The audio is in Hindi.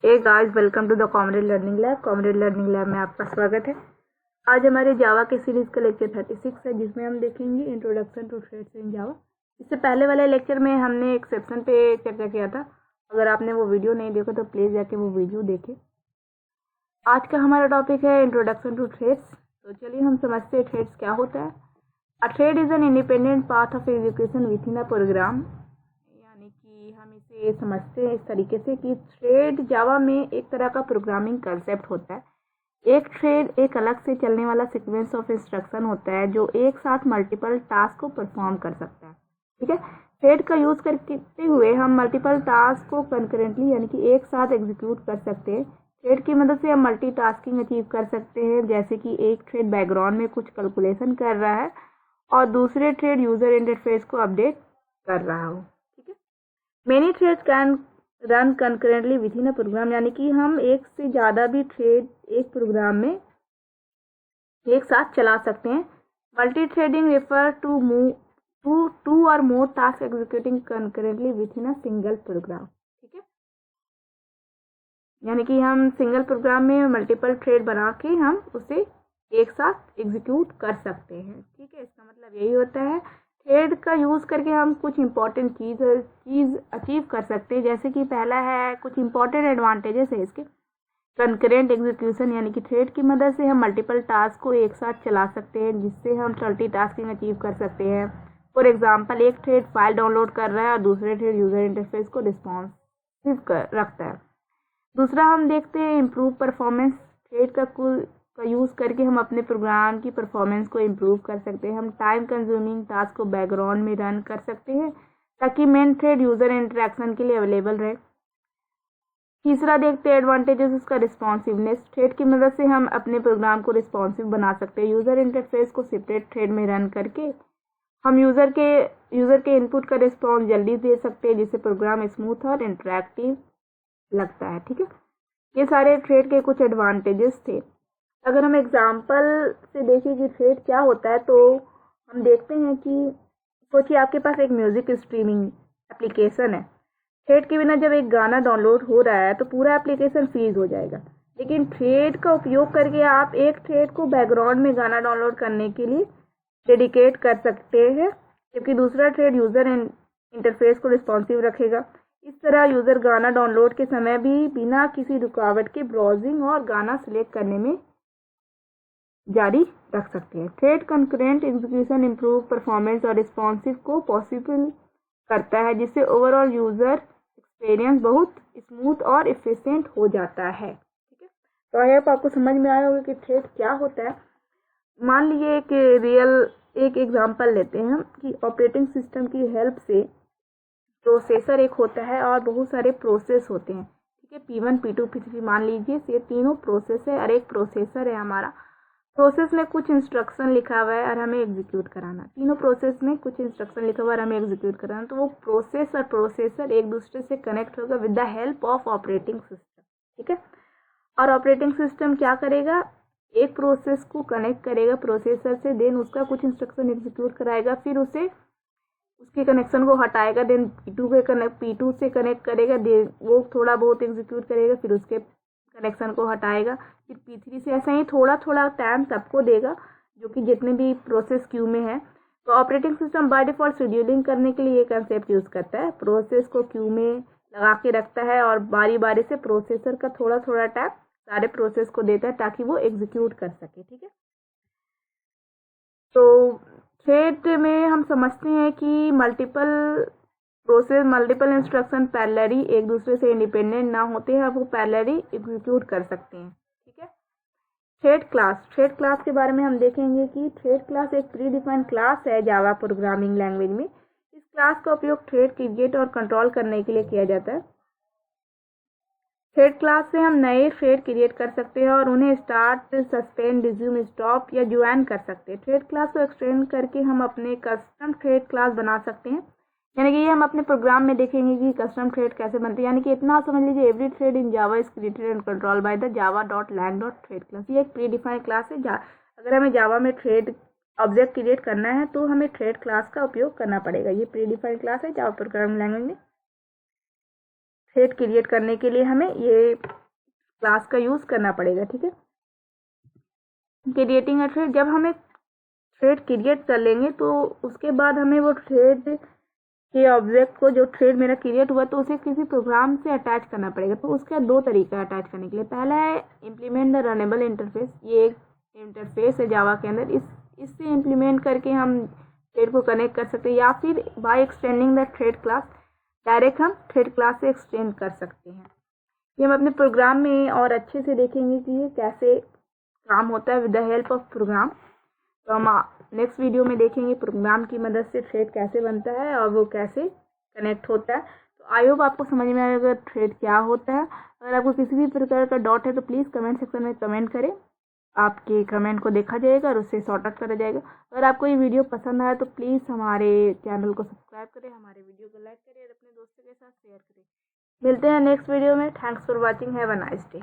Hey guys, welcome to the Comrade Learning Lab. Comrade Learning Lab में आपका स्वागत है। आज हमारे जावा के सीरीज का लेक्चर 36 है, जिसमें हम देखेंगे इंट्रोडक्शन टू थ्रेड्स इन जावा। इससे पहले वाले लेक्चर में हमने एक्सेप्शन पे चर्चा किया था। अगर आपने वो वीडियो नहीं देखा तो प्लीज जाके वो वीडियो देखें। आज का हमारा टॉपिक है इंट्रोडक्शन टू थ्रेड्स। तो चलिए हम समझते हैं थ्रेड्स क्या होता है। A thread is an independent path of execution within a program. कि हम इसे समझते हैं इस तरीके से कि थ्रेड जावा में एक तरह का प्रोग्रामिंग कंसेप्ट होता है। एक थ्रेड एक अलग से चलने वाला सीक्वेंस ऑफ इंस्ट्रक्शन होता है जो एक साथ मल्टीपल टास्क को परफॉर्म कर सकता है। ठीक है, थ्रेड का यूज करते हुए हम मल्टीपल टास्क को कंकरेंटली यानी कि एक साथ एग्जीक्यूट कर सकते हैं। थ्रेड की मदद से हम मल्टीटास्किंग अचीव कर सकते हैं, जैसे कि एक थ्रेड बैकग्राउंड में कुछ कैलकुलेशन कर रहा है और दूसरे थ्रेड यूजर इंटरफेस को अपडेट कर रहा हो। Many threads can run concurrently within a program, यानी कि हम एक से ज़्यादा भी थ्रेड एक प्रोग्राम में एक साथ चला सकते हैं। Multi threading refer to two or more task executing concurrently within a single program. ठीक है, यानी कि हम सिंगल प्रोग्राम में मल्टीपल थ्रेड बना के हम उसे एक साथ एग्जीक्यूट कर सकते हैं। ठीक है, इसका मतलब यही होता है थ्रेड का यूज़ करके हम कुछ इंपॉर्टेंट चीज़ अचीव कर सकते हैं। जैसे कि पहला है, कुछ इंपॉर्टेंट एडवांटेजेस है इसके। कंकरेंट एग्जीक्यूशन, यानी कि थ्रेड की मदद से हम मल्टीपल टास्क को एक साथ चला सकते हैं, जिससे हम मल्टीटास्किंग अचीव कर सकते हैं। फॉर एग्जांपल, एक थ्रेड फाइल डाउनलोड कर रहा है और दूसरे थ्रेड यूजर इंटरफेस को रिस्पॉन्सिव रखता है। दूसरा हम देखते हैं इम्प्रूव परफॉर्मेंस। थ्रेड का यूज़ करके हम अपने प्रोग्राम की परफॉर्मेंस को इम्प्रूव कर सकते हैं। हम टाइम कंज्यूमिंग टास्क को बैकग्राउंड में रन कर सकते हैं ताकि मेन थ्रेड यूज़र इंटरेक्शन के लिए अवेलेबल रहे। तीसरा देखते हैं एडवांटेजेस उसका रिस्पॉन्सिवनेस। थ्रेड की मदद से हम अपने प्रोग्राम को रिस्पॉन्सिव बना सकते हैं। यूज़र इंटरफेस को सेपरेट थ्रेड में रन करके हम यूज़र के इनपुट का रिस्पॉन्स जल्दी दे सकते हैं, जिससे प्रोग्राम स्मूथ और इंटरेक्टिव लगता है। ठीक है, ये सारे थ्रेड के कुछ एडवांटेजेस थे। अगर हम एग्जाम्पल से देखें कि थ्रेड क्या होता है, तो हम देखते हैं कि सोचिए आपके पास एक म्यूजिक स्ट्रीमिंग एप्लीकेशन है। थ्रेड के बिना जब एक गाना डाउनलोड हो रहा है तो पूरा एप्लीकेशन फ्रीज हो जाएगा, लेकिन थ्रेड का उपयोग करके आप एक थ्रेड को बैकग्राउंड में गाना डाउनलोड करने के लिए डेडिकेट कर सकते हैं, जबकि दूसरा थ्रेड यूजर इंटरफेस को रिस्पॉन्सिव रखेगा। इस तरह यूजर गाना डाउनलोड के समय भी बिना किसी रुकावट के ब्राउजिंग और गाना सिलेक्ट करने में जारी रख सकते हैं। Thread concurrent execution improve performance और रिस्पॉन्सिव को पॉसिबल करता है, जिससे ओवरऑल यूजर एक्सपीरियंस बहुत स्मूथ और एफिशिएंट हो जाता है। ठीक है, तो आई होप आपको समझ में आया होगा कि थ्रेड क्या होता है। मान लीजिए एक एग्जांपल लेते हैं हम कि ऑपरेटिंग सिस्टम की हेल्प से प्रोसेसर एक होता है और बहुत सारे प्रोसेस होते हैं। ठीक है, P1 P2 P3 मान लीजिए ये तीनों प्रोसेस है और एक प्रोसेसर है हमारा। प्रोसेस में कुछ इंस्ट्रक्शन लिखा हुआ है और हमें एग्जीक्यूट कराना। तीनों प्रोसेस में कुछ इंस्ट्रक्शन लिखा हुआ है और हमें एग्जीक्यूट कराना। तो वो प्रोसेस और प्रोसेसर एक दूसरे से कनेक्ट होगा with the help of operating system. ठीक है, और ऑपरेटिंग सिस्टम क्या करेगा, एक प्रोसेस को कनेक्ट करेगा प्रोसेसर से, देन उसका कुछ इंस्ट्रक्शन एग्जीक्यूट कराएगा, फिर उसके कनेक्शन को हटाएगा, देन P2 से कनेक्ट करेगा, देन वो थोड़ा बहुत एग्जीक्यूट करेगा, फिर उसके कनेक्शन को हटाएगा, फिर P3 से। ऐसा ही थोड़ा थोड़ा टाइम सबको देगा, जो कि जितने भी प्रोसेस क्यू में है। तो operating system by default scheduling करने के लिए ये कंसेप्ट यूज करता है। प्रोसेस को क्यू में लगा के रखता है और बारी बारी से प्रोसेसर का थोड़ा थोड़ा टाइम सारे प्रोसेस को देता है ताकि वो एग्जीक्यूट कर सके। ठीक है, तो थ्रेड में हम समझते हैं कि मल्टीपल इंस्ट्रक्शन पैरेलली एक दूसरे से इंडिपेंडेंट ना होते हैं, वो पैरेलली एग्जीक्यूट कर सकते हैं। ठीक है, थ्रेड क्लास के बारे में हम देखेंगे कि थ्रेड क्लास एक प्री डिफाइंड क्लास है जावा प्रोग्रामिंग लैंग्वेज में। इस क्लास का उपयोग थ्रेड क्रिएट और कंट्रोल करने के लिए किया जाता है। थ्रेड क्लास से हम नए थ्रेड क्रिएट कर सकते हैं और उन्हें स्टार्ट, सस्पेंड, रिज्यूम, स्टॉप या ज्वाइन कर सकते हैं। थ्रेड क्लास को एक्सटेंड करके हम अपने कस्टम थ्रेड क्लास बना सकते हैं, यानी कि ये हम अपने प्रोग्राम में देखेंगे कि कस्टम थ्रेड कैसे बनते हैं। यानी कि इतना समझ लीजिए, every thread in Java is created and control by the java.lang.thread class. ये एक प्री डिफाइंड क्लास है। अगर हमें जावा में थ्रेड ऑब्जेक्ट क्रिएट करना है तो हमें थ्रेड क्लास का उपयोग करना पड़ेगा। ये प्री डिफाइंड क्लास है जावा प्रोग्रामिंग लैंग्वेज में। थ्रेड क्रिएट करने के लिए हमें ये क्लास का यूज़ करना पड़ेगा। ठीक है, क्रिएटिंग अ थ्रेड, जब हम एक थ्रेड क्रिएट कर लेंगे तो उसके बाद हमें वो थ्रेड के ऑब्जेक्ट को, जो थ्रेड मेरा क्रिएट हुआ, तो उसे किसी प्रोग्राम से अटैच करना पड़ेगा। तो उसका दो तरीका है अटैच करने के लिए। पहला है इम्प्लीमेंट द रनेबल इंटरफेस, ये एक इंटरफेस है जावा के अंदर, इससे इम्प्लीमेंट करके हम थ्रेड को कनेक्ट कर सकते हैं, या फिर by extending the thread class, direct हम थ्रेड क्लास से एक्सटेंड कर सकते हैं। ये हम अपने प्रोग्राम में और अच्छे से देखेंगे कि ये कैसे काम होता है with the help of program. तो हम नेक्स्ट वीडियो में देखेंगे प्रोग्राम की मदद से थ्रेड कैसे बनता है और वो कैसे कनेक्ट होता है। तो आई होप आपको समझ में आएगा थ्रेड क्या होता है। अगर आपको किसी भी प्रकार का डाउट है तो प्लीज़ कमेंट सेक्शन में कमेंट करें, आपके कमेंट को देखा जाएगा और उससे सॉर्ट आउट करा जाएगा। अगर आपको ये वीडियो पसंद आया तो प्लीज़ हमारे चैनल को सब्सक्राइब करें, हमारे वीडियो को लाइक करें और अपने दोस्तों के साथ शेयर करें। मिलते हैं नेक्स्ट वीडियो में। Thanks for watching, have a nice day.